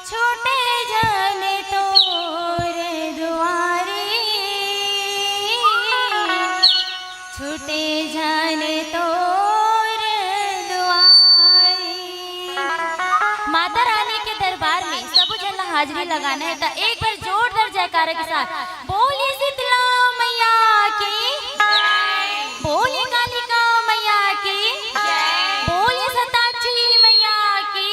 छूटे जाने तोर दुआरे, छूटे जाने तोर दुआरे। माता रानी के दरबार में सब जन हाजिरी लगाना है तो एक बार जोरदार जयकारे के साथ बोलिए शीतला मैया की, बोलिए कालिका मैया की, बोलिए सताची मैया की।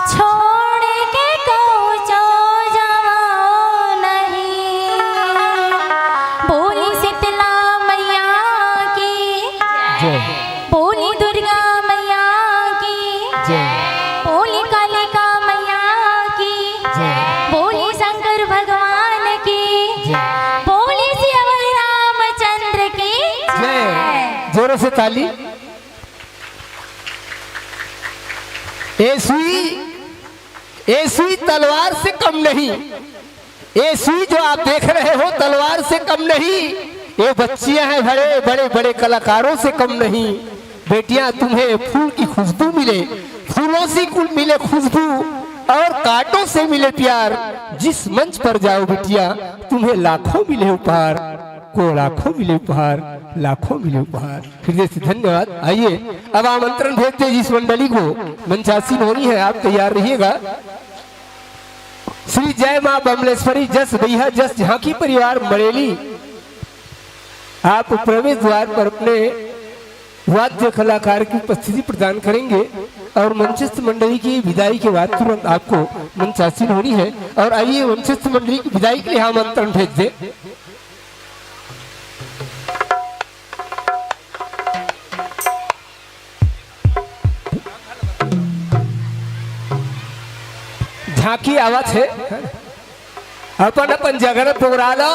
छोड़ के कोचो जाओ नहीं, बोली शीतला मैया की जय, बोली दुर्गा मैया की जय, बोली कालिका मैया की जय, बोली शंकर भगवान की जय। बोली श्री रामचंद्र की जय। जोरों से ताली। ये सुई तलवार से कम नहीं, ये सुई जो आप देख रहे हो तलवार से कम नहीं, ये बच्चियां हैं बड़े बड़े बड़े कलाकारों से कम नहीं। बेटियां तुम्हें फूल की खुशबू मिले, फूलों से मिले खुशबू और कांटों से मिले प्यार। जिस मंच पर जाओ बिटिया तुम्हें लाखों मिले उपहार, को लाखों मिले उपहार, लाखों मिले उपहार। हृदय से धन्यवाद। आइए अब आमंत्रण भेजते जिस मंडली को मंचासीन होनी है, आप तैयार रहिएगा। श्री जय मां बमलेश्वरी जस भैया जस झांकी परिवार मरेली, आप प्रवेश द्वार पर अपने वाद्य कलाकार की उपस्थिति प्रदान करेंगे और मंचस्थ मंडली की विदाई के बाद तुरंत आपको मंचासीन होनी है। और आइए मंचस्थ मंडली की विदाई के लिए आमंत्रण भेज दे। झांकी आवत है, अपन अपन जगह पोगरा लो।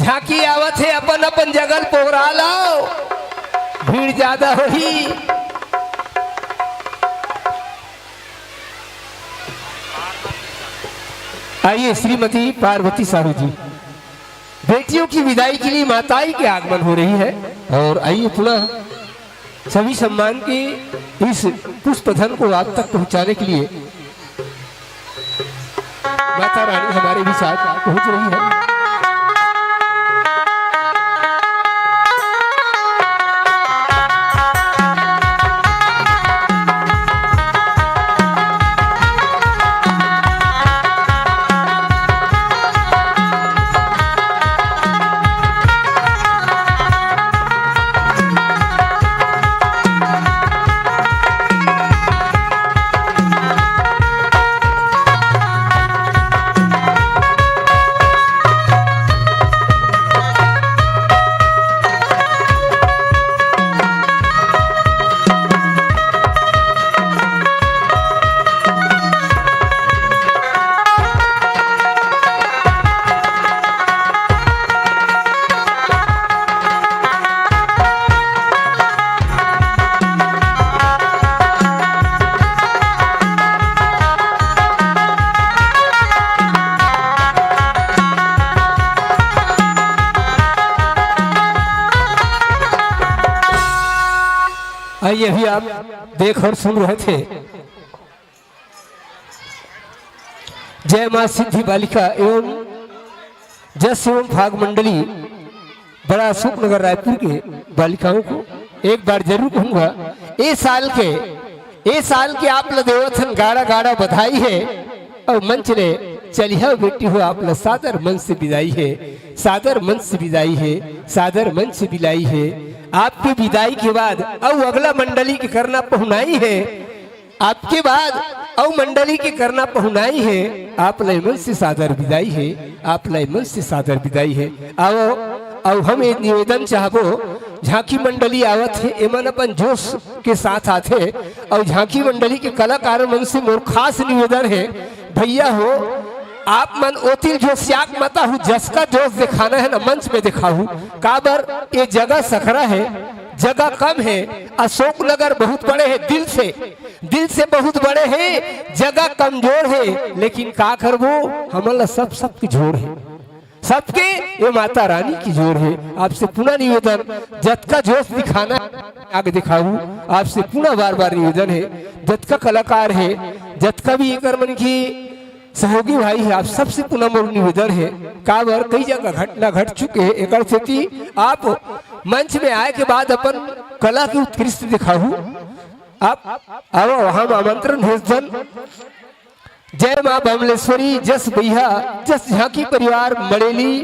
झांकी आवत है, अपन अपन जगह पोगरा लो, भीड़ ज्यादा होगी। आइए श्रीमती पार्वती साहू जी, बेटियों की विदाई के लिए माताई के आगमन हो रही है। और आइए पुनः सभी सम्मान के इस पुष्पधन को आप तक पहुंचाने के लिए माता रानी हमारे भी साथ पहुंच रही है। आइए अभी आप देख और सुन रहे थे जय मां सिद्धि बालिका एवं जस एवं भाग मंडली बड़ा अशोक नगर रायपुर के बालिकाओं को एक बार जरूर कहूंगा, ए साल के आप लदेवथन गाड़ा गाड़ा बधाई है। और मंच ने चलिया बेटी हो आप ल सादर मन से विदाई है, सादर मन से विदाई है, सादर मन से विदाई है। आपकी विदाई के बाद और अगला मंडली की करना पहुनाई है, आपके बाद और मंडली की करना पहुनाई है। आप लय मन से सादर विदाई है, आप लय मन से सादर विदाई है। आओ और हम एक निवेदन चाहबो, झांकी मंडली आवत है एमन अपन जोश के साथ आते और झांकी मंडली के कलाकार मन से मोर खास निवेदन है, भैया हो आप मन ओतिल जो श्याक मता हूँ जसका जोश दिखाना है ना मंच में दिखाऊं। काबर ये जगह सखरा है, जगह कम है। अशोक नगर बहुत बड़े है, दिल से बहुत बड़े हैं, जगह कमजोर है। लेकिन का करबो हमला सबकी जोर है, सबके ये माता रानी की जोर है। आपसे पुनः निवेदन, जतका जोश दिखाना आगे दिखाऊं। आपसे पुनः बार बार निवेदन है, जतका कलाकार है, जतका भी एक मन की सहयोगी भाई है, आप सबसे पुनः मोर निवेदन है। काबर कई जगह घटना घट चुके हैं, एक स्थिति आप मंच में आए के बाद अपन कला की उत्कृष्ट दिखाऊं। आप आओ हम आमंत्रण भेजन। जय मां बमलेश्वरी जस भैया जस झांकी परिवार मड़ेली